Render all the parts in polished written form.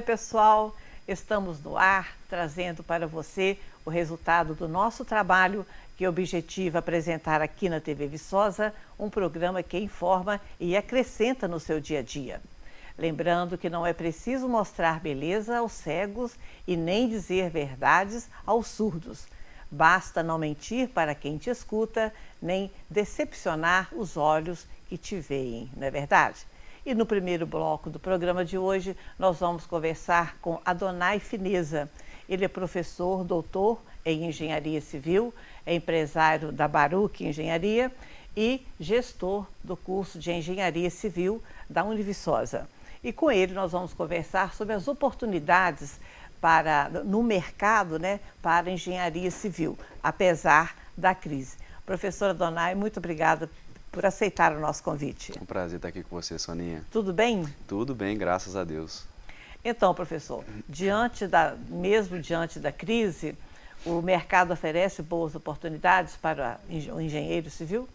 Oi, pessoal! Estamos no ar, trazendo para você o resultado do nosso trabalho, que objetiva apresentar aqui na TV Viçosa um programa que informa e acrescenta no seu dia a dia. Lembrando que não é preciso mostrar beleza aos cegos e nem dizer verdades aos surdos. Basta não mentir para quem te escuta, nem decepcionar os olhos que te veem, não é verdade? E no primeiro bloco do programa de hoje, nós vamos conversar com Adonai Fineza. Ele é professor, doutor em Engenharia Civil, é empresário da Baruch Engenharia e gestor do curso de Engenharia Civil da Univiçosa. E com ele nós vamos conversar sobre as oportunidades no mercado, para a engenharia civil, apesar da crise. Professor Adonai, muito obrigada por aceitar o nosso convite. É um prazer estar aqui com você, Soninha. Tudo bem? Tudo bem, graças a Deus. Então, professor, mesmo diante da crise, o mercado oferece boas oportunidades para o engenheiro civil?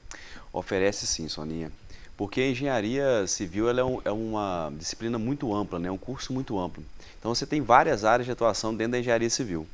Oferece sim, Soninha, porque a engenharia civil ela é uma disciplina muito ampla, um curso muito amplo. Então você tem várias áreas de atuação dentro da engenharia civil.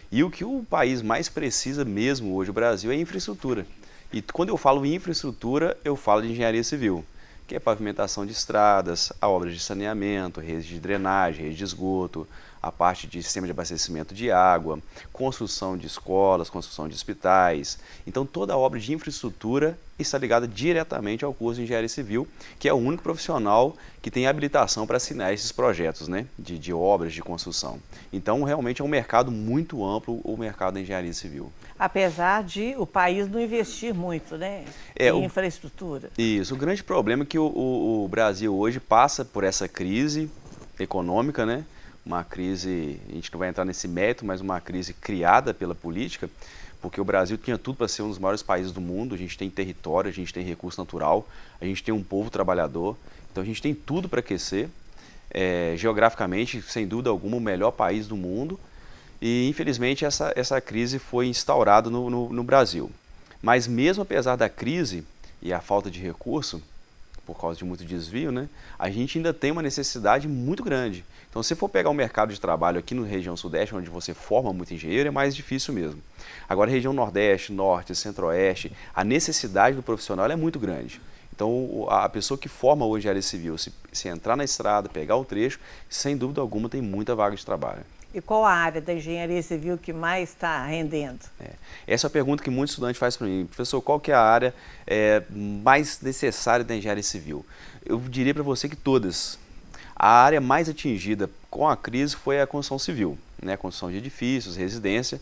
E o que o país mais precisa mesmo hoje, o Brasil, é infraestrutura. E quando eu falo em infraestrutura, eu falo de engenharia civil, que é pavimentação de estradas, a obra de saneamento, redes de drenagem, rede de esgoto, a parte de sistema de abastecimento de água, construção de escolas, construção de hospitais. Então toda a obra de infraestrutura está ligada diretamente ao curso de engenharia civil, que é o único profissional que tem habilitação para assinar esses projetos, de obras de construção. Então realmente é um mercado muito amplo, o mercado da engenharia civil. Apesar de o país não investir muito, em infraestrutura. Isso, o grande problema é que o Brasil hoje passa por essa crise econômica, uma crise, a gente não vai entrar nesse mérito, mas uma crise criada pela política, porque o Brasil tinha tudo para ser um dos maiores países do mundo. A gente tem território, a gente tem recurso natural, a gente tem um povo trabalhador, então a gente tem tudo para crescer, geograficamente, sem dúvida alguma, o melhor país do mundo. E infelizmente essa crise foi instaurada no Brasil. Mas mesmo apesar da crise e a falta de recurso, por causa de muito desvio, a gente ainda tem uma necessidade muito grande. Então, se for pegar o mercado de trabalho aqui na região sudeste, onde você forma muito engenheiro, é mais difícil mesmo. Agora, região nordeste, norte, centro-oeste, a necessidade do profissional é muito grande. Então, a pessoa que forma hoje engenharia civil, se entrar na estrada, pegar o trecho, sem dúvida alguma tem muita vaga de trabalho. E qual a área da engenharia civil que mais está rendendo? Essa é a pergunta que muitos estudantes fazem para mim. Professor, qual que é a área mais necessária da engenharia civil? Eu diria para você que todas. A área mais atingida com a crise foi a construção civil, a construção de edifícios, residência,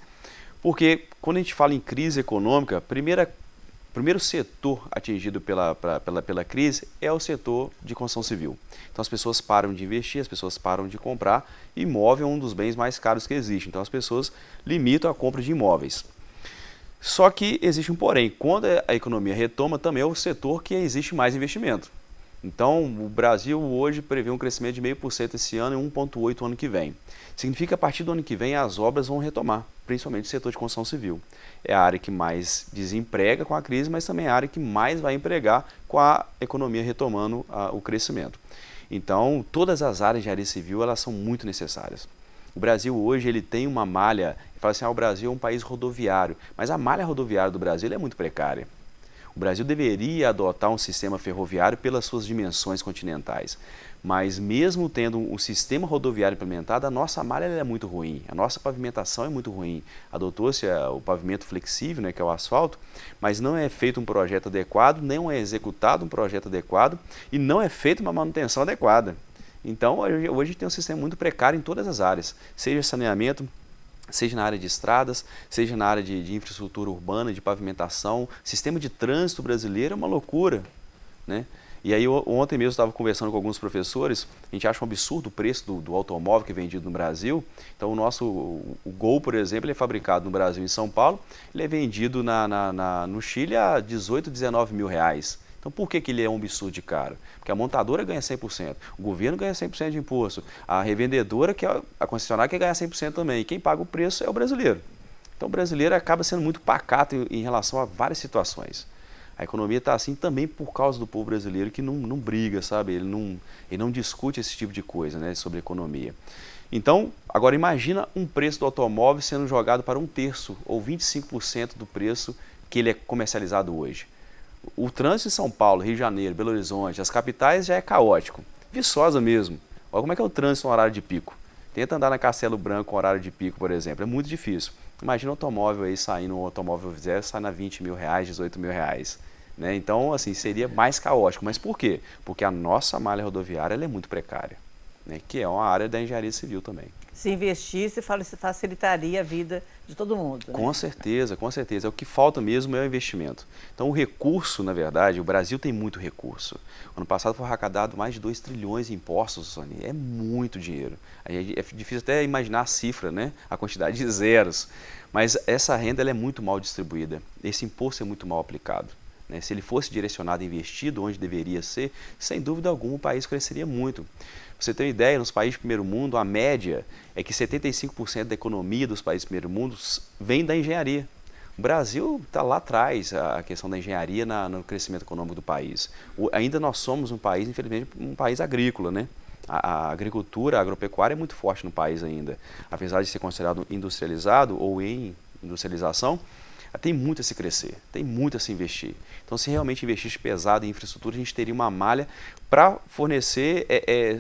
porque quando a gente fala em crise econômica, o primeiro setor atingido pela crise é o setor de construção civil. Então as pessoas param de investir, as pessoas param de comprar, e imóvel é um dos bens mais caros que existe, então as pessoas limitam a compra de imóveis. Só que existe um porém, quando a economia retoma também é o setor que existe mais investimento. Então o Brasil hoje prevê um crescimento de 0,5% esse ano e 1,8% ano que vem. Significa que a partir do ano que vem as obras vão retomar, principalmente o setor de construção civil. É a área que mais desemprega com a crise, mas também é a área que mais vai empregar com a economia retomando o crescimento. Então, todas as áreas de engenharia civil elas são muito necessárias. O Brasil hoje ele tem uma malha, fala assim, o Brasil é um país rodoviário, mas a malha rodoviária do Brasil é muito precária. O Brasil deveria adotar um sistema ferroviário pelas suas dimensões continentais, mas mesmo tendo um sistema rodoviário implementado, a nossa malha é muito ruim, a nossa pavimentação é muito ruim. Adotou-se o pavimento flexível, que é o asfalto, mas não é feito um projeto adequado, não é executado um projeto adequado e não é feita uma manutenção adequada. Então, hoje a gente tem um sistema muito precário em todas as áreas, seja saneamento, seja na área de estradas, seja na área de infraestrutura urbana, de pavimentação. Sistema de trânsito brasileiro é uma loucura, E aí ontem mesmo eu estava conversando com alguns professores, a gente acha um absurdo o preço do automóvel que é vendido no Brasil. Então o Gol, por exemplo, ele é fabricado no Brasil, em São Paulo, ele é vendido no Chile a 18, 19 mil reais. Então por que ele é um absurdo de caro? Porque a montadora ganha 100%, o governo ganha 100% de imposto, a revendedora, que é a concessionária, quer ganhar 100% também, e quem paga o preço é o brasileiro. Então o brasileiro acaba sendo muito pacato em relação a várias situações. A economia está assim também por causa do povo brasileiro que não briga, sabe? Ele não discute esse tipo de coisa, sobre economia. Então, agora imagina um preço do automóvel sendo jogado para 1/3 ou 25% do preço que ele é comercializado hoje. O trânsito em São Paulo, Rio de Janeiro, Belo Horizonte, as capitais já é caótico. Viçosa mesmo. Olha como é que é o trânsito no horário de pico. Tenta andar na Castelo Branco com horário de pico, por exemplo. É muito difícil. Imagina um automóvel aí saindo, um automóvel zero saindo a 20 mil reais, 18 mil reais. Né? Então, assim, seria mais caótico. Mas por quê? Porque a nossa malha rodoviária ela é muito precária, né? Que é uma área da engenharia civil também. Se investisse, facilitaria a vida de todo mundo, né? Com certeza, com certeza. O que falta mesmo é o investimento. Então o recurso, na verdade, o Brasil tem muito recurso. Ano passado foi arrecadado mais de 2 trilhões em impostos, Sony. É muito dinheiro. É difícil até imaginar a cifra, né? A quantidade de zeros. Mas essa renda ela é muito mal distribuída. Esse imposto é muito mal aplicado. Né? Se ele fosse direcionado e investido onde deveria ser, sem dúvida alguma o país cresceria muito. Pra você ter uma ideia, nos países de primeiro mundo, a média é que 75% da economia dos países de primeiro mundo vem da engenharia. O Brasil está lá atrás, a questão da engenharia no crescimento econômico do país. Ainda nós somos um país, infelizmente, um país agrícola, né? A agricultura, a agropecuária é muito forte no país ainda. Apesar de ser considerado industrializado ou em industrialização, tem muito a se crescer, tem muito a se investir. Então, se realmente investisse pesado em infraestrutura, a gente teria uma malha para fornecer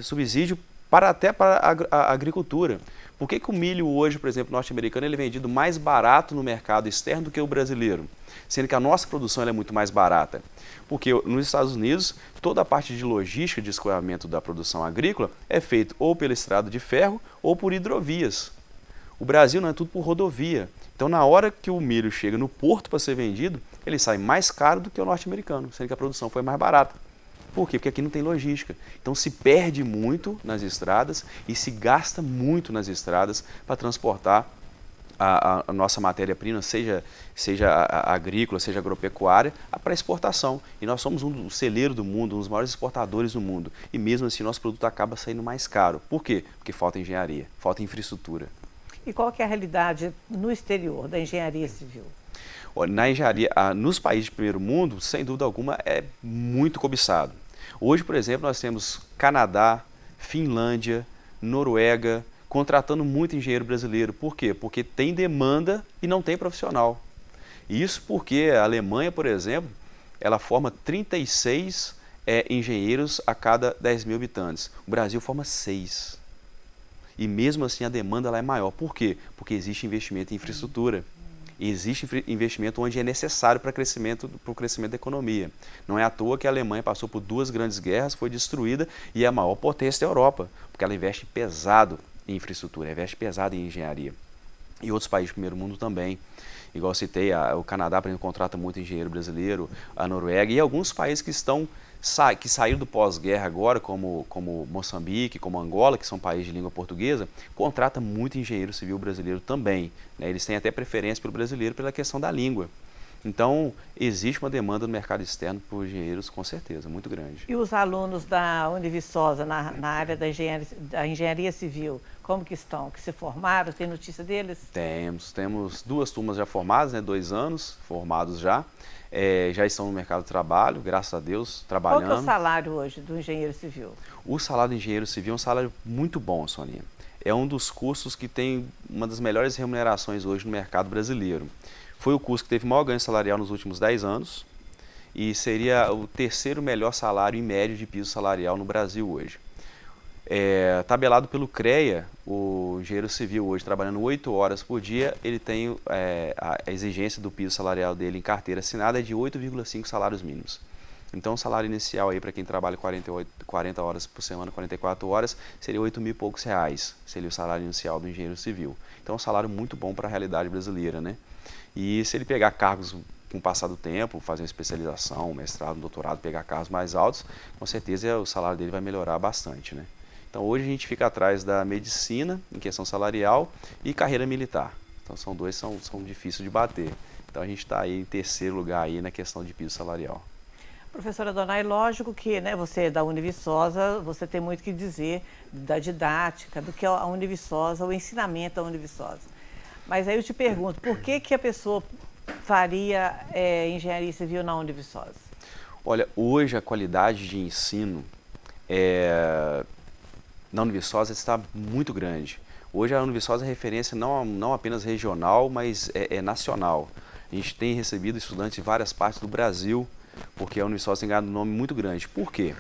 subsídio até para a agricultura. Por que o milho hoje, por exemplo, norte-americano, ele é vendido mais barato no mercado externo do que o brasileiro? Sendo que a nossa produção é muito mais barata. Porque nos Estados Unidos, toda a parte de logística de escoamento da produção agrícola é feita ou pela estrada de ferro ou por hidrovias. O Brasil não é tudo por rodovia. Então, na hora que o milho chega no porto para ser vendido, ele sai mais caro do que o norte-americano, sendo que a produção foi mais barata. Por quê? Porque aqui não tem logística. Então, se perde muito nas estradas e se gasta muito nas estradas para transportar a nossa matéria-prima, seja agrícola, seja agropecuária, para exportação. E nós somos um celeiro do mundo, um dos maiores exportadores do mundo. E mesmo assim, nosso produto acaba saindo mais caro. Por quê? Porque falta engenharia, falta infraestrutura. E qual que é a realidade no exterior da engenharia civil? Na engenharia, nos países de primeiro mundo, sem dúvida alguma, é muito cobiçado. Hoje, por exemplo, nós temos Canadá, Finlândia, Noruega, contratando muito engenheiro brasileiro. Por quê? Porque tem demanda e não tem profissional. Isso porque a Alemanha, por exemplo, ela forma 36 engenheiros a cada 10 mil habitantes. O Brasil forma 6. E mesmo assim a demanda lá é maior. Por quê? Porque existe investimento em infraestrutura. Existe investimento onde é necessário para o crescimento da economia. Não é à toa que a Alemanha passou por 2 grandes guerras, foi destruída e é a maior potência da Europa, porque ela investe pesado em infraestrutura, investe pesado em engenharia. E outros países do primeiro mundo também. Igual eu citei, o Canadá, por exemplo, contrata muito engenheiro brasileiro, a Noruega e alguns países que saíram do pós-guerra agora, como Moçambique, como Angola, que são países de língua portuguesa, contrata muito engenheiro civil brasileiro também. Né? Eles têm até preferência pelo brasileiro pela questão da língua. Então, existe uma demanda no mercado externo por engenheiros, com certeza, muito grande. E os alunos da Univiçosa, na área da engenharia civil, como que estão? Que se formaram? Tem notícia deles? Temos 2 turmas já formadas, né, 2 anos formados já. Já estão no mercado de trabalho, graças a Deus, trabalhando. Qual que é o salário hoje do engenheiro civil? O salário do engenheiro civil é um salário muito bom, Soninha. É um dos cursos que tem uma das melhores remunerações hoje no mercado brasileiro. Foi o curso que teve maior ganho salarial nos últimos 10 anos e seria o 3º melhor salário em médio de piso salarial no Brasil hoje. Tabelado pelo CREA, o engenheiro civil hoje, trabalhando 8 horas por dia, ele tem a exigência do piso salarial dele em carteira assinada é de 8,5 salários mínimos. Então o salário inicial aí para quem trabalha 40 horas por semana, 44 horas, seria 8 mil e poucos reais, seria o salário inicial do engenheiro civil. Então é um salário muito bom para a realidade brasileira, né? E se ele pegar cargos com o passar do tempo, fazer uma especialização, um mestrado, um doutorado, pegar cargos mais altos, com certeza o salário dele vai melhorar bastante, né? Então hoje a gente fica atrás da medicina, em questão salarial, e carreira militar. Então são dois são difíceis de bater. Então a gente está aí em 3º lugar aí na questão de piso salarial. Professora Donai, lógico que, né, você é da Univiçosa, você tem muito que dizer da didática, do que é a Univiçosa, o ensinamento da Univiçosa. Mas aí eu te pergunto, por que a pessoa faria engenharia civil na Univiçosa? Olha, hoje a qualidade de ensino na Univiçosa está muito grande. Hoje a Univiçosa é referência não apenas regional, mas é nacional. A gente tem recebido estudantes de várias partes do Brasil, porque a Univiçosa tem ganhado um nome muito grande. Por quê?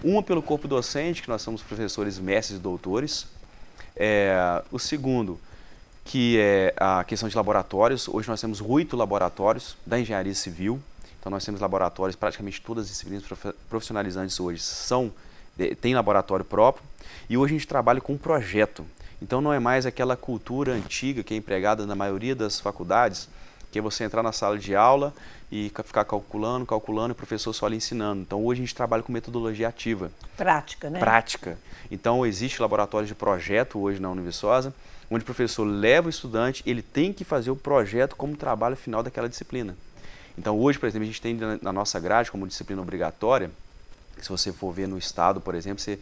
Uma, pelo corpo docente, que nós somos professores, mestres e doutores. O segundo, que é a questão de laboratórios. Hoje nós temos 8 laboratórios da engenharia civil. Então nós temos laboratórios, praticamente todas as disciplinas profissionalizantes hoje têm laboratório próprio. E hoje a gente trabalha com um projeto. Então não é mais aquela cultura antiga que é empregada na maioria das faculdades, que é você entrar na sala de aula e ficar calculando, e o professor só lhe ensinando. Então hoje a gente trabalha com metodologia ativa. Prática, né? Prática. Então existe laboratório de projeto hoje na Univiçosa, onde o professor leva o estudante, ele tem que fazer o projeto como trabalho final daquela disciplina. Então hoje, por exemplo, a gente tem na nossa grade como disciplina obrigatória, se você for ver no estado, por exemplo, você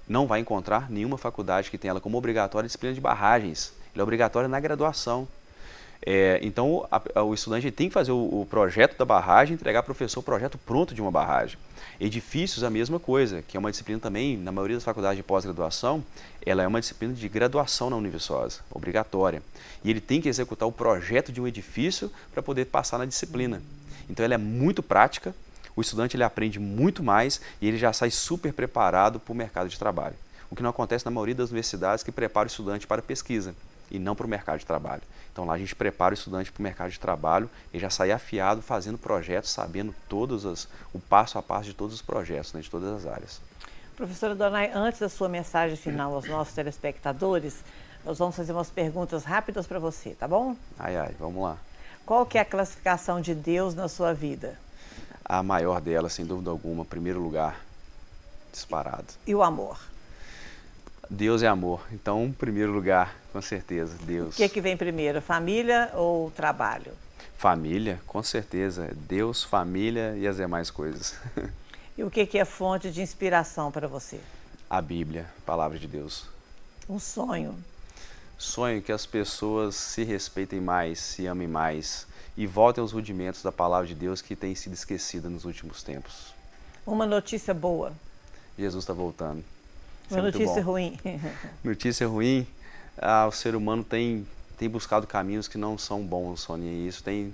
não vai encontrar nenhuma faculdade que tenha ela como obrigatória a disciplina de barragens. Ele é obrigatório na graduação. Então o estudante tem que fazer o projeto da barragem, entregar ao professor o projeto pronto de uma barragem. Edifícios, a mesma coisa, que é uma disciplina também, na maioria das faculdades de pós-graduação, ela é uma disciplina de graduação na Univiçosa, obrigatória. E ele tem que executar o projeto de um edifício para poder passar na disciplina. Então ela é muito prática, o estudante ele aprende muito mais e ele já sai super preparado para o mercado de trabalho. O que não acontece na maioria das universidades que prepara o estudante para pesquisa e não para o mercado de trabalho. Então lá a gente prepara o estudante para o mercado de trabalho e já sai afiado fazendo projetos, sabendo o passo a passo de todos os projetos, né, de todas as áreas. Professora Adonai, antes da sua mensagem final aos nossos telespectadores, nós vamos fazer umas perguntas rápidas para você, tá bom? Vamos lá. Qual que é a classificação de Deus na sua vida? A maior delas, sem dúvida alguma, primeiro lugar, disparado. E o amor? Deus é amor, então, em primeiro lugar, com certeza, Deus. O que vem primeiro, família ou trabalho? Família, com certeza. Deus, família e as demais coisas. E o que é fonte de inspiração para você? A Bíblia, a palavra de Deus. Um sonho? Sonho que as pessoas se respeitem mais, se amem mais e voltem aos rudimentos da palavra de Deus que tem sido esquecida nos últimos tempos. Uma notícia boa? Jesus está voltando. Uma notícia ruim? Notícia ruim, o ser humano tem buscado caminhos que não são bons, Sônia, e isso tem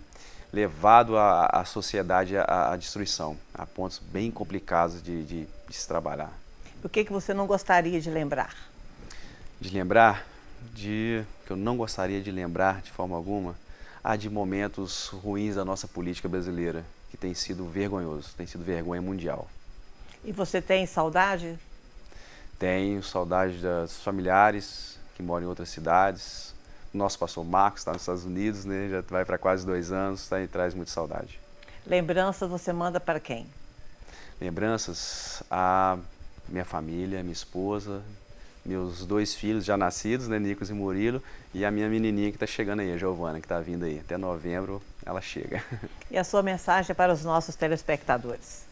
levado a sociedade à destruição, a pontos bem complicados de se trabalhar. O que você não gostaria de lembrar? Que eu não gostaria de lembrar de forma alguma, de momentos ruins da nossa política brasileira, que tem sido vergonhoso, tem sido vergonha mundial. E você tem saudade? Tenho saudade dos familiares que moram em outras cidades. O nosso pastor Marcos está nos Estados Unidos, né? Já vai para quase 2 anos, e traz muita saudade. Lembranças você manda para quem? Lembranças a minha família, minha esposa, meus 2 filhos já nascidos, né, Nicos e Murilo, e a minha menininha que está chegando aí, a Giovana, que está vindo aí. Até novembro ela chega. E a sua mensagem para os nossos telespectadores?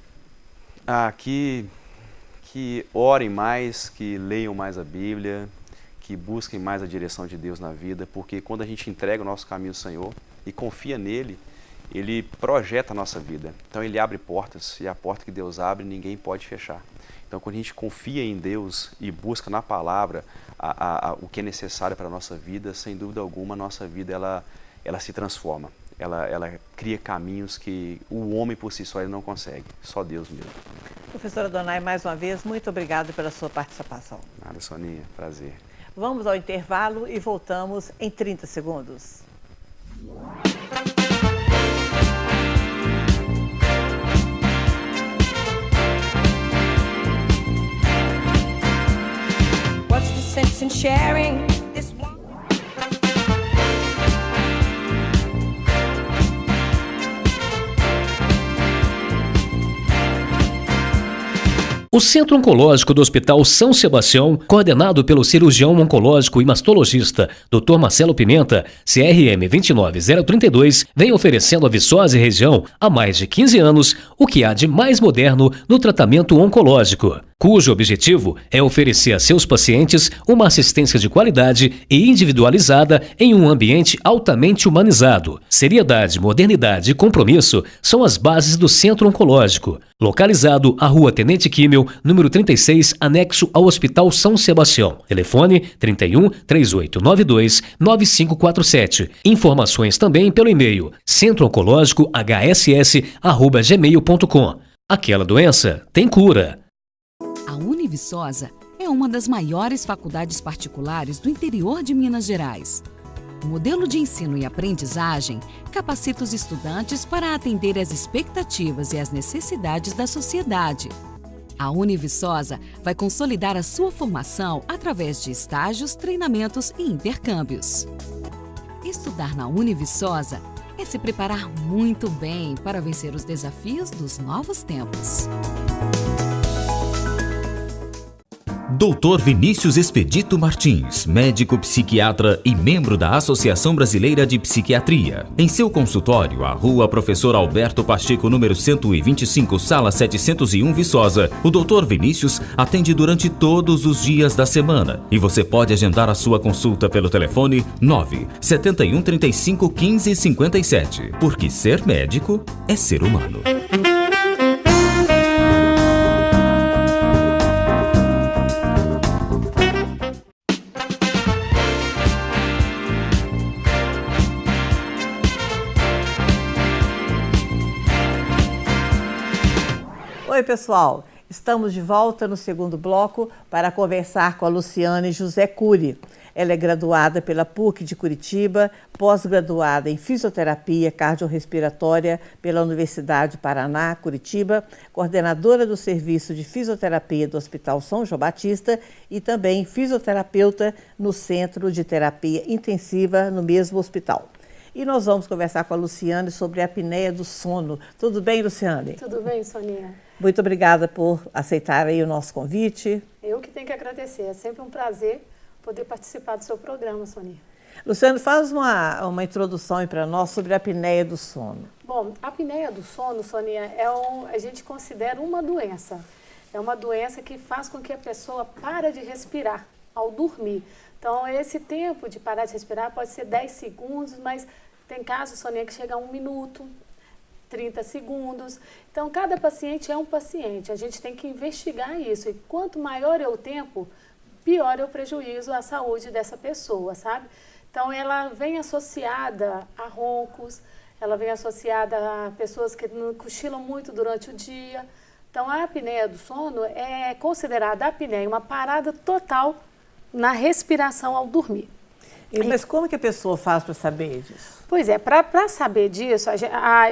Que orem mais, que leiam mais a Bíblia, que busquem mais a direção de Deus na vida, porque quando a gente entrega o nosso caminho ao Senhor e confia nele, Ele projeta a nossa vida. Então Ele abre portas, e a porta que Deus abre, ninguém pode fechar. Então quando a gente confia em Deus e busca na palavra o que é necessário para a nossa vida, sem dúvida alguma, a nossa vida ela se transforma. Ela cria caminhos que o homem por si só ele não consegue, só Deus mesmo. Professora Adonai, mais uma vez, muito obrigado pela sua participação. Nada, Soninha, prazer. Vamos ao intervalo e voltamos em 30 segundos. What's the sense in sharing this one? O Centro Oncológico do Hospital São Sebastião, coordenado pelo cirurgião oncológico e mastologista Dr. Marcelo Pimenta, CRM 29032, vem oferecendo à Viçosa e região há mais de 15 anos o que há de mais moderno no tratamento oncológico. cujo objetivo é oferecer a seus pacientes uma assistência de qualidade e individualizada em um ambiente altamente humanizado. Seriedade, modernidade e compromisso são as bases do Centro Oncológico, localizado à Rua Tenente Kimmel, número 36, anexo ao Hospital São Sebastião. Telefone 31 3892 9547. Informações também pelo e-mail centrooncológico.hss@gmail.com. Aquela doença tem cura. A Univiçosa é uma das maiores faculdades particulares do interior de Minas Gerais. O modelo de ensino e aprendizagem capacita os estudantes para atender às expectativas e às necessidades da sociedade. A Univiçosa vai consolidar a sua formação através de estágios, treinamentos e intercâmbios. Estudar na Univiçosa é se preparar muito bem para vencer os desafios dos novos tempos. Dr. Vinícius Expedito Martins, médico psiquiatra e membro da Associação Brasileira de Psiquiatria. Em seu consultório, à Rua Professor Alberto Pacheco, número 125, sala 701, Viçosa, o Dr. Vinícius atende durante todos os dias da semana e você pode agendar a sua consulta pelo telefone 971 35 15 57, porque ser médico é ser humano. Oi, pessoal! Estamos de volta no segundo bloco para conversar com a Luciane José Cury. Ela é graduada pela PUC de Curitiba, pós-graduada em Fisioterapia Cardiorrespiratória pela Universidade de Paraná, Curitiba, coordenadora do Serviço de Fisioterapia do Hospital São João Batista e também fisioterapeuta no Centro de Terapia Intensiva no mesmo hospital. E nós vamos conversar com a Luciane sobre a apneia do sono. Tudo bem, Luciane? Tudo bem, Soninha. Muito obrigada por aceitar aí o nosso convite. Eu que tenho que agradecer. É sempre um prazer poder participar do seu programa, Soninha. Luciane, faz uma introdução para nós sobre a apneia do sono. Bom, a apneia do sono, Soninha, a gente considera uma doença. É uma doença que faz com que a pessoa pare de respirar ao dormir. Então, esse tempo de parar de respirar pode ser 10 segundos, mas tem casos, Soninha, que chega a 1 minuto, 30 segundos. Então, cada paciente é um paciente. A gente tem que investigar isso. E quanto maior é o tempo, pior é o prejuízo à saúde dessa pessoa, sabe? Então, ela vem associada a roncos, ela vem associada a pessoas que cochilam muito durante o dia. Então, a apneia do sono é considerada a apneia uma parada total na respiração ao dormir. Mas como que a pessoa faz para saber disso? Pois é, para saber disso,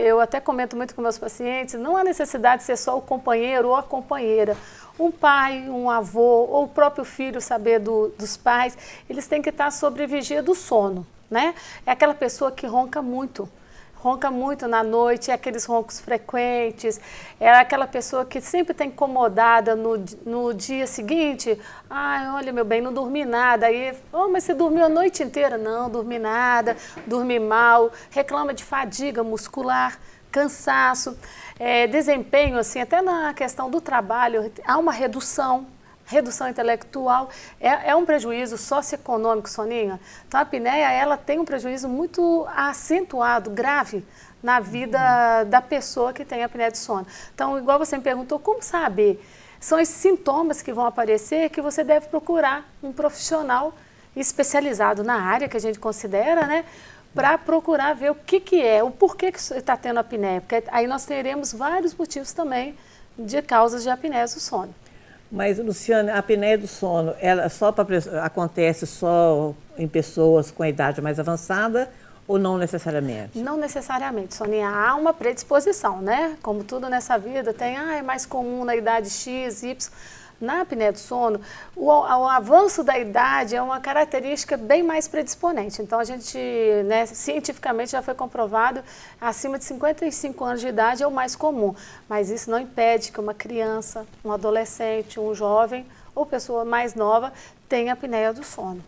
eu até comento muito com meus pacientes, não há necessidade de ser só o companheiro ou a companheira. Um pai, um avô ou o próprio filho saber dos pais, eles têm que estar sob vigia do sono, né? É aquela pessoa que ronca muito na noite, é aqueles roncos frequentes, é aquela pessoa que sempre está incomodada no dia seguinte. Ai, olha, meu bem, não dormi nada. Aí, mas você dormiu a noite inteira? Não, dormi nada, dormi mal, reclama de fadiga muscular, cansaço, desempenho, assim, até na questão do trabalho, há uma redução intelectual, é um prejuízo socioeconômico, Soninha. Então, a apneia, ela tem um prejuízo muito acentuado, grave, na vida da pessoa que tem apneia de sono. Então, igual você me perguntou, como saber? São esses sintomas que vão aparecer que você deve procurar um profissional especializado na área que a gente considera, né? Para procurar ver o que é, o porquê que você está tendo apneia. Porque aí nós teremos vários motivos também de causas de apneia do sono. Mas, Luciane, a apneia do sono, ela acontece só em pessoas com a idade mais avançada ou não necessariamente? Não necessariamente, Soninha. Há uma predisposição, né? Como tudo nessa vida, tem, é mais comum na idade X, Y. Na apneia do sono, o avanço da idade é uma característica bem mais predisponente. Então, a gente, né, cientificamente já foi comprovado, acima de 55 anos de idade é o mais comum. Mas isso não impede que uma criança, um adolescente, um jovem ou pessoa mais nova tenha apneia do sono.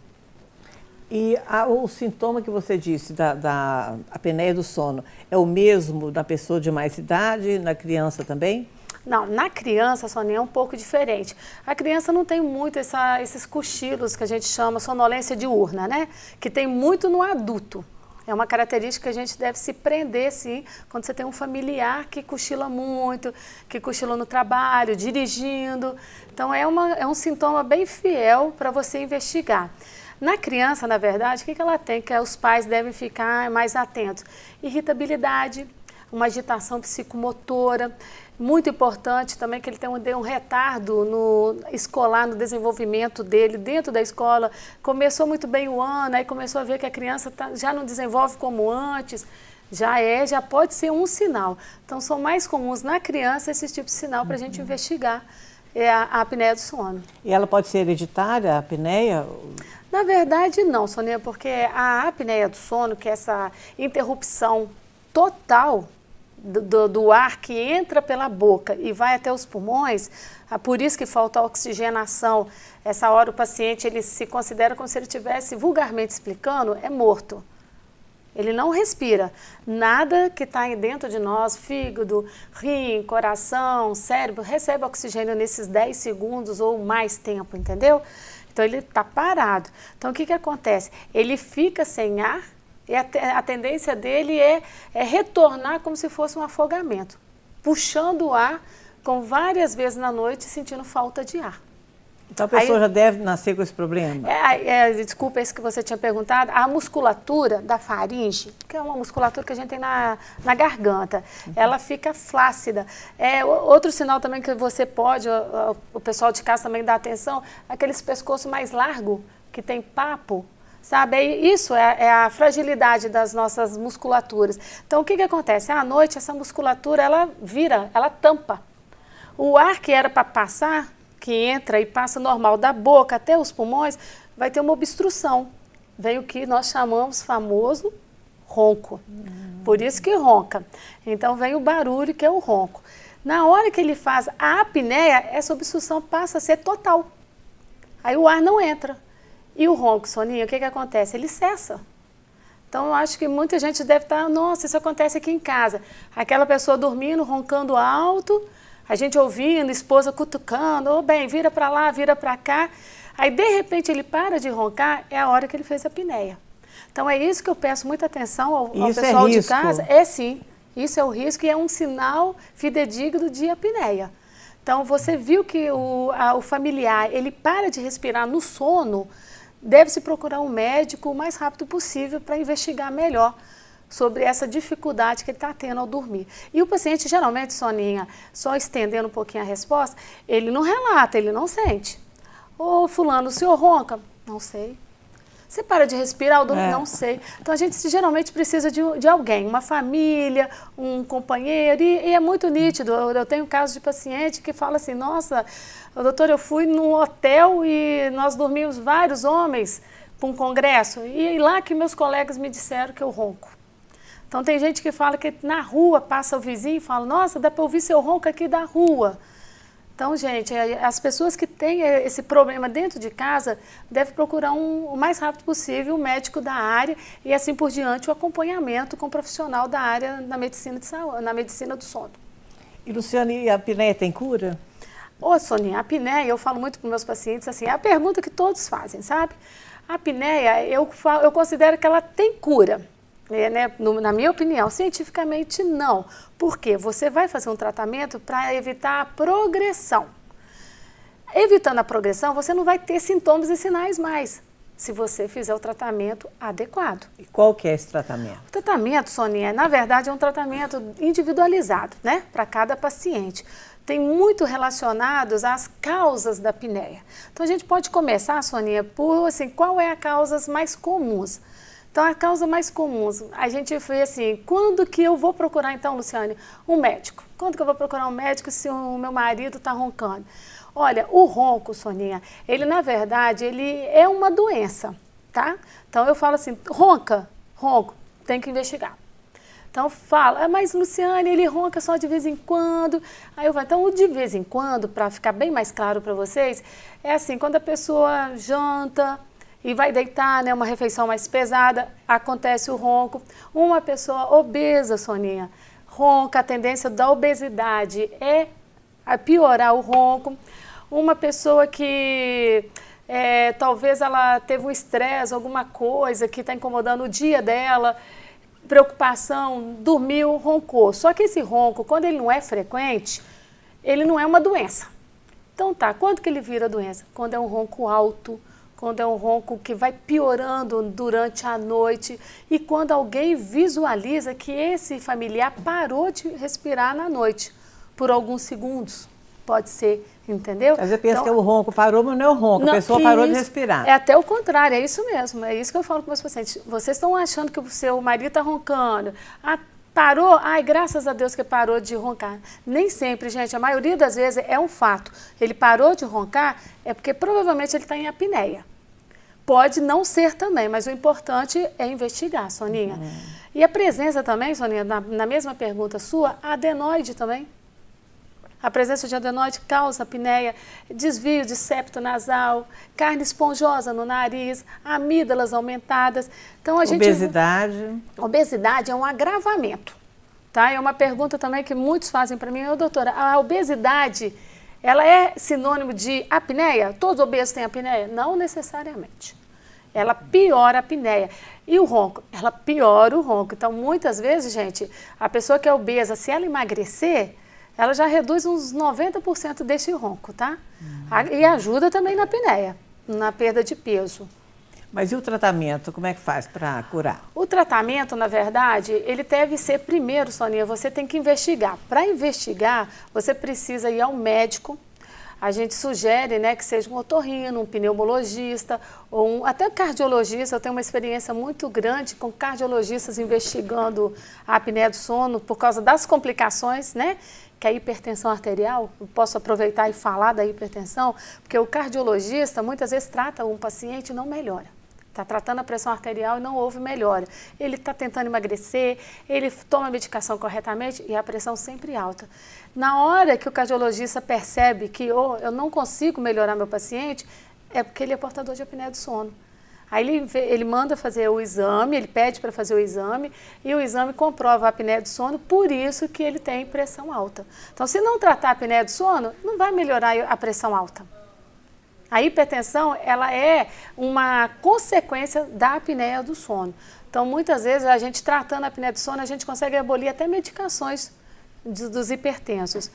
E o sintoma que você disse da apneia do sono é o mesmo da pessoa de mais idade, na criança também? Não, na criança, Soninha, é um pouco diferente. A criança não tem muito esses cochilos que a gente chama sonolência diurna, né? Que tem muito no adulto. É uma característica que a gente deve se prender, sim, quando você tem um familiar que cochila muito, que cochila no trabalho, dirigindo. Então, é um sintoma bem fiel para você investigar. Na criança, na verdade, o que ela tem? Que os pais devem ficar mais atentos. Irritabilidade, uma agitação psicomotora. Muito importante também que ele tem um retardo escolar, no desenvolvimento dele dentro da escola. Começou muito bem o ano, aí começou a ver que a criança já não desenvolve como antes. Já pode ser um sinal. Então, são mais comuns na criança esses tipos de sinal para a gente investigar a apneia do sono. E ela pode ser hereditária, a apneia? Na verdade, não, Sonia, porque a apneia do sono, que é essa interrupção total do ar que entra pela boca e vai até os pulmões, por isso que falta oxigenação. Essa hora o paciente ele se considera como se ele estivesse, vulgarmente explicando, é morto. Ele não respira. Nada que está dentro de nós, fígado, rim, coração, cérebro, recebe oxigênio nesses 10 segundos ou mais tempo, entendeu? Então ele está parado. Então o que acontece? Ele fica sem ar. E a tendência dele é retornar como se fosse um afogamento, puxando o ar com várias vezes na noite, sentindo falta de ar. Então a pessoa já deve nascer com esse problema? Desculpa, esse que você tinha perguntado, a musculatura da faringe, que é uma musculatura que a gente tem na garganta, ela fica flácida. Outro sinal também que você pode, o pessoal de casa também dá atenção, aqueles pescoços mais largos, que tem papo. Sabe, isso é a fragilidade das nossas musculaturas. Então, o que acontece? À noite, essa musculatura, ela vira, ela tampa. O ar que era para passar, que entra e passa normal da boca até os pulmões, vai ter uma obstrução. Vem o que nós chamamos famoso ronco. Por isso que ronca. Então, vem o barulho, que é o ronco. Na hora que ele faz a apneia, essa obstrução passa a ser total. Aí o ar não entra. E o ronco, Soninha, o que acontece? Ele cessa. Então, eu acho que muita gente deve estar, nossa, isso acontece aqui em casa. Aquela pessoa dormindo, roncando alto, a gente ouvindo, esposa cutucando, bem, vira para lá, vira para cá. Aí, de repente, ele para de roncar, é a hora que ele fez a apneia. Então, é isso que eu peço muita atenção ao pessoal de casa. É sim, isso é o risco e é um sinal fidedigno de apneia. Então, você viu que o familiar, ele para de respirar no sono, deve-se procurar um médico o mais rápido possível para investigar melhor sobre essa dificuldade que ele está tendo ao dormir. E o paciente, geralmente, Soninha, só estendendo um pouquinho a resposta, ele não relata, ele não sente. Ô, fulano, o senhor ronca? Não sei. Você para de respirar ao dormir? Não sei. Então, a gente geralmente precisa de alguém, uma família, um companheiro, e é muito nítido. Eu tenho casos de paciente que fala assim, nossa, doutor, eu fui num hotel e nós dormimos vários homens para um congresso, e lá que meus colegas me disseram que eu ronco. Então, tem gente que fala que na rua passa o vizinho e fala, nossa, dá para ouvir seu ronco aqui da rua. Então, gente, as pessoas que têm esse problema dentro de casa devem procurar o mais rápido possível um médico da área e assim por diante o acompanhamento com um profissional da área na medicina de saúde, na medicina do sono. E, Luciane, a apneia tem cura? Ô, Soninha, a apneia, eu falo muito para os meus pacientes, assim, é a pergunta que todos fazem, sabe? A apneia, eu considero que ela tem cura. Né? Na minha opinião, cientificamente não. Por quê? Você vai fazer um tratamento para evitar a progressão. Evitando a progressão, você não vai ter sintomas e sinais mais, se você fizer o tratamento adequado. E qual que é esse tratamento? O tratamento, Soninha, na verdade é um tratamento individualizado, né? Para cada paciente. Tem muito relacionados às causas da apneia. Então a gente pode começar, Soninha, por assim, qual é a causas mais comuns? Então, a causa mais comum, a gente vê assim, quando que eu vou procurar então, Luciane, um médico? Quando que eu vou procurar um médico se o meu marido está roncando? Olha, o ronco, Soninha, ele na verdade, ele é uma doença, tá? Então, eu falo assim, ronco, tem que investigar. Então, fala, mas Luciane, ele ronca só de vez em quando. Aí eu falo, então, o de vez em quando, para ficar bem mais claro para vocês, é assim, quando a pessoa janta e vai deitar, né, uma refeição mais pesada, acontece o ronco. Uma pessoa obesa, Soninha, ronca, a tendência da obesidade é a piorar o ronco. Uma pessoa que talvez ela teve um estresse, alguma coisa que está incomodando o dia dela, preocupação, dormiu, roncou. Só que esse ronco, quando ele não é frequente, ele não é uma doença. Então tá, quando que ele vira doença? Quando é um ronco alto, quando é um ronco que vai piorando durante a noite e quando alguém visualiza que esse familiar parou de respirar na noite por alguns segundos. Pode ser, entendeu? Mas eu penso que o ronco parou, mas não é o ronco, a pessoa parou de respirar. É até o contrário, é isso mesmo, é isso que eu falo com meus pacientes. Vocês estão achando que o seu marido está roncando, parou? Ai, graças a Deus que parou de roncar. Nem sempre, gente, a maioria das vezes é um fato. Ele parou de roncar é porque provavelmente ele está em apneia. Pode não ser também, mas o importante é investigar, Soninha. E a presença também, Soninha, na mesma pergunta sua, a adenoide também. A presença de adenoide causa apneia, desvio de septo nasal, carne esponjosa no nariz, amígdalas aumentadas. Então, obesidade. Obesidade é um agravamento, tá? É uma pergunta também que muitos fazem para mim, doutora, a obesidade, ela é sinônimo de apneia? Todos os obesos têm apneia? Não necessariamente. Ela piora a apneia. E o ronco? Ela piora o ronco. Então, muitas vezes, gente, a pessoa que é obesa, se ela emagrecer, ela já reduz uns 90% desse ronco, tá? E ajuda também na apneia, na perda de peso. Mas e o tratamento, como é que faz para curar? O tratamento, na verdade, ele deve ser primeiro, Soninha, você tem que investigar. Para investigar, você precisa ir ao médico. A gente sugere, né, que seja um otorrino, um pneumologista, ou até cardiologista. Eu tenho uma experiência muito grande com cardiologistas investigando a apneia do sono por causa das complicações, né? Que é a hipertensão arterial. Eu posso aproveitar e falar da hipertensão, porque o cardiologista muitas vezes trata um paciente e não melhora. Está tratando a pressão arterial e não houve melhora. Ele está tentando emagrecer, ele toma a medicação corretamente e a pressão sempre alta. Na hora que o cardiologista percebe que eu não consigo melhorar meu paciente, é porque ele é portador de apneia do sono. Aí ele manda fazer o exame, ele pede para fazer o exame e o exame comprova a apneia do sono, por isso que ele tem pressão alta. Então, se não tratar a apneia do sono, não vai melhorar a pressão alta. A hipertensão, ela é uma consequência da apneia do sono. Então, muitas vezes, a gente tratando a apneia do sono, a gente consegue abolir até medicações dos hipertensos.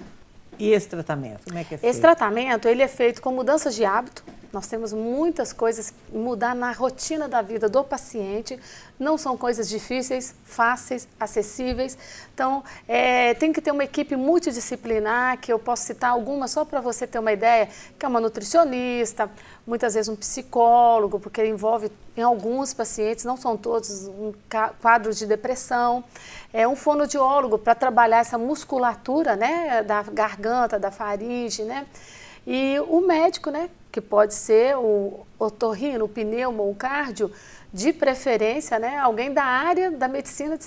E esse tratamento, como é que é feito? Esse tratamento, ele é feito com mudanças de hábito. Nós temos muitas coisas que mudar na rotina da vida do paciente. Não são coisas difíceis, fáceis, acessíveis. Então, tem que ter uma equipe multidisciplinar, que eu posso citar algumas só para você ter uma ideia, que é uma nutricionista, muitas vezes um psicólogo, porque envolve em alguns pacientes, não são todos, um quadro de depressão. Um fonoaudiólogo para trabalhar essa musculatura, né, da garganta, da faringe, né? E o médico, né, que pode ser o otorrino, o pneumo, o cardio, de preferência, né, alguém da área da medicina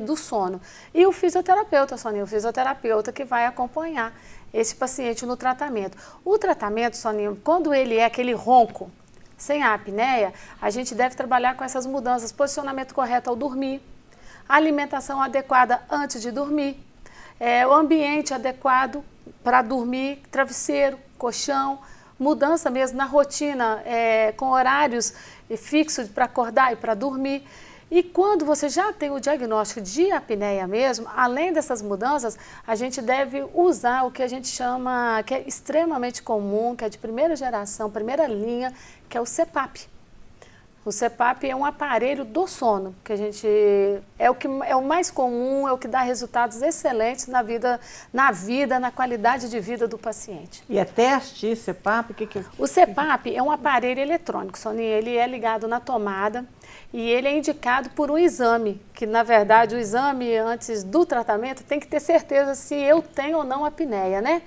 do sono. E o fisioterapeuta, Soninha, o fisioterapeuta que vai acompanhar esse paciente no tratamento. O tratamento, Soninha, quando ele é aquele ronco, sem a apneia, a gente deve trabalhar com essas mudanças, posicionamento correto ao dormir, alimentação adequada antes de dormir, o ambiente adequado para dormir, travesseiro, colchão, mudança mesmo na rotina, com horários fixos para acordar e para dormir. E quando você já tem o diagnóstico de apneia mesmo, além dessas mudanças, a gente deve usar o que a gente chama, que é extremamente comum, que é de primeira geração, primeira linha, que é o CPAP. O CPAP é um aparelho do sono, que a gente é o mais comum, é o que dá resultados excelentes na qualidade de vida do paciente. E é teste CPAP? O CPAP é um aparelho eletrônico, Soninha, ele é ligado na tomada e ele é indicado por um exame, que na verdade o exame antes do tratamento tem que ter certeza se eu tenho ou não apneia, né?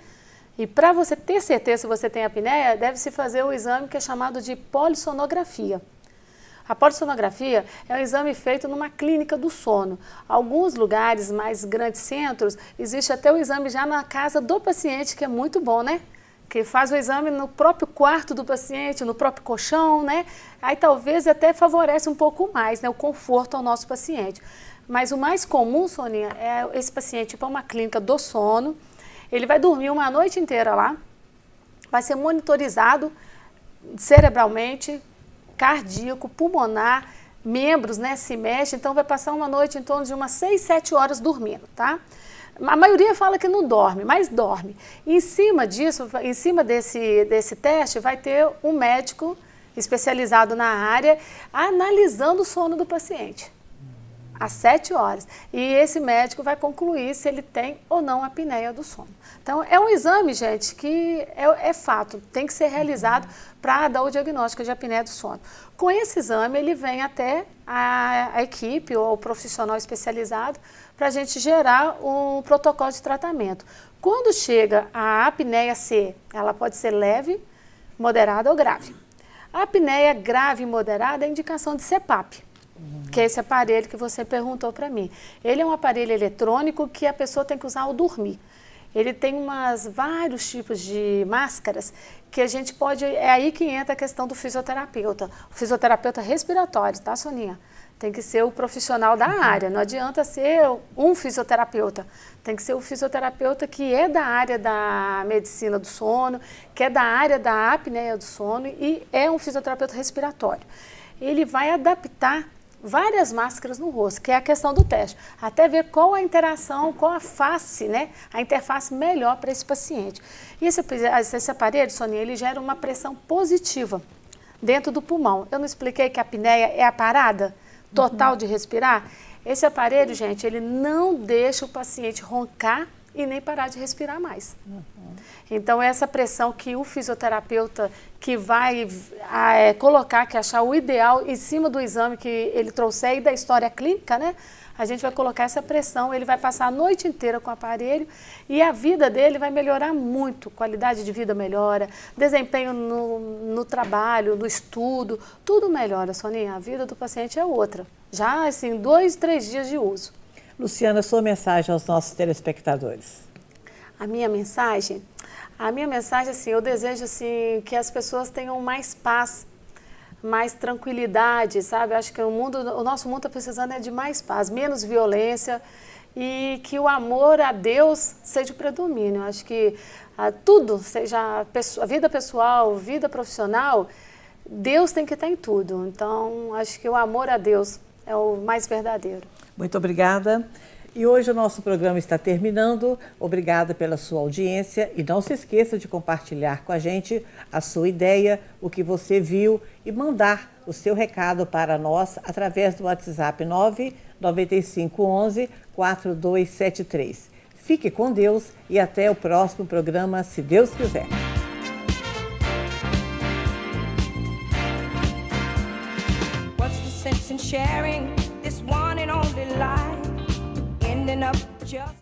E para você ter certeza se você tem apneia, deve-se fazer o exame que é chamado de polissonografia. A polissonografia é um exame feito numa clínica do sono. Alguns lugares, mais grandes centros, existe até o exame já na casa do paciente, que é muito bom, né? Que faz o exame no próprio quarto do paciente, no próprio colchão, né? Aí talvez até favorece um pouco mais, né, o conforto ao nosso paciente. Mas o mais comum, Soninha, é esse paciente ir para uma clínica do sono, Ele vai dormir uma noite inteira lá, vai ser monitorizado cerebralmente, cardíaco, pulmonar, membros, né, se mexe, então vai passar uma noite em torno de umas 6, 7 horas dormindo, tá? A maioria fala que não dorme, mas dorme. Em cima disso, em cima desse teste, vai ter um médico especializado na área analisando o sono do paciente, às 7 horas. E esse médico vai concluir se ele tem ou não a apneia do sono. Então, é um exame, gente, que é fato, tem que ser realizado para dar o diagnóstico de apneia do sono. Com esse exame, ele vem até a equipe ou o profissional especializado para a gente gerar um protocolo de tratamento. Quando chega a apneia C, ela pode ser leve, moderada ou grave. A apneia grave e moderada é indicação de CPAP, que é esse aparelho que você perguntou para mim. Ele é um aparelho eletrônico que a pessoa tem que usar ao dormir. Ele tem vários tipos de máscaras que a gente pode... É aí que entra a questão do fisioterapeuta. O fisioterapeuta respiratório, tá, Soninha? Tem que ser o profissional da área, não adianta ser um fisioterapeuta. Tem que ser o fisioterapeuta que é da área da medicina do sono, que é da área da apneia do sono e é um fisioterapeuta respiratório. Ele vai adaptar várias máscaras no rosto, que é a questão do teste, até ver qual a interação, qual a face, né, a interface melhor para esse paciente. E esse aparelho, Soninha, ele gera uma pressão positiva dentro do pulmão. Eu não expliquei que a apneia é a parada total de respirar? Esse aparelho, gente, ele não deixa o paciente roncar e nem parar de respirar mais. Então, essa pressão que o fisioterapeuta que vai colocar, que achar o ideal em cima do exame que ele trouxer e da história clínica, né? A gente vai colocar essa pressão, ele vai passar a noite inteira com o aparelho e a vida dele vai melhorar muito, qualidade de vida melhora, desempenho no trabalho, no estudo, tudo melhora, Soninha. A vida do paciente é outra, já assim, 2, 3 dias de uso. Luciana, sua mensagem aos nossos telespectadores. A minha mensagem, assim, eu desejo assim, que as pessoas tenham mais paz, mais tranquilidade, sabe? Acho que o nosso mundo está precisando de mais paz, menos violência e que o amor a Deus seja o predomínio. Acho que tudo, seja a vida pessoal, vida profissional, Deus tem que estar em tudo. Então, acho que o amor a Deus é o mais verdadeiro. Muito obrigada. E hoje o nosso programa está terminando. Obrigada pela sua audiência e não se esqueça de compartilhar com a gente a sua ideia, o que você viu e mandar o seu recado para nós através do WhatsApp 99511 4273. Fique com Deus e até o próximo programa, se Deus quiser. What's the sense in sharing this one and only life? Ending up just